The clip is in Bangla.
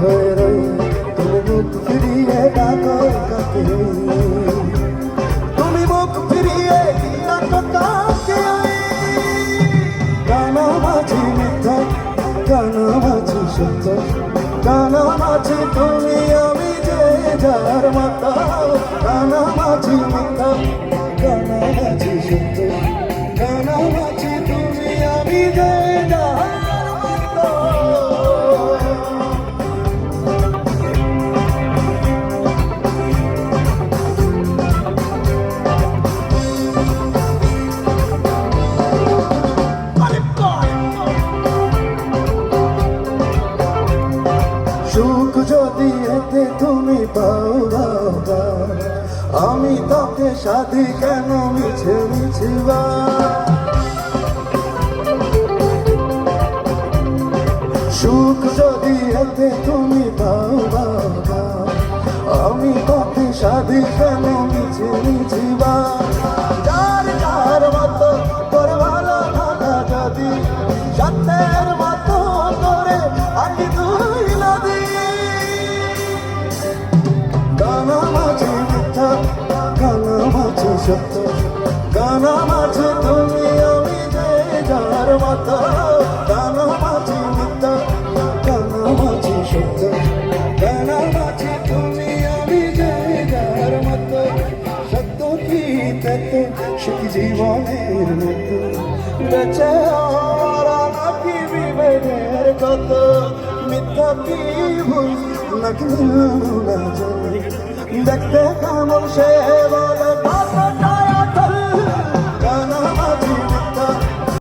হয়ে রই, তুমি মুখ ফিরিয়ে ডাকো কাকে, তুমি মুখ ফিরিয়ে ডাকো কাকে। কানামাছি মিথ্যা, কানামাছি সত্য, কানামাছি তুমি আমি যে যার মতো। কানামাছি মিথ্যা, কানামাছি সত্য, কানামাছি তুমি আমি যে যার মতো। সুখ যদি এতে তুমি পাও বাবা, আমি তোকে সাথী কেন মিছে মিছিবা। সুখ যদি এতে তুমি পাও বাবা, আমি তোকে সাথী কেন মিছে মিছিবা। যার যার মতো করে ভালো থাকা যদি সত্যের মতো করে আঁকি তুই নদী। কানামাছি মিথ্যা, কানামাছি সত্য, কানামাছি তুমি আমি যে যার মতো। কানামাছি মিথ্যা, কানামাছি সত্য, কানামাছি তুমি আমি যে যার মতো। সত্য কি তেতো সুখী জীবনের মতো, বেঁচে ওরা নাকি বিভেদের কত। মিথ্যা কি ভুল নাকি না জানি, দেখতে কেমন সে বলে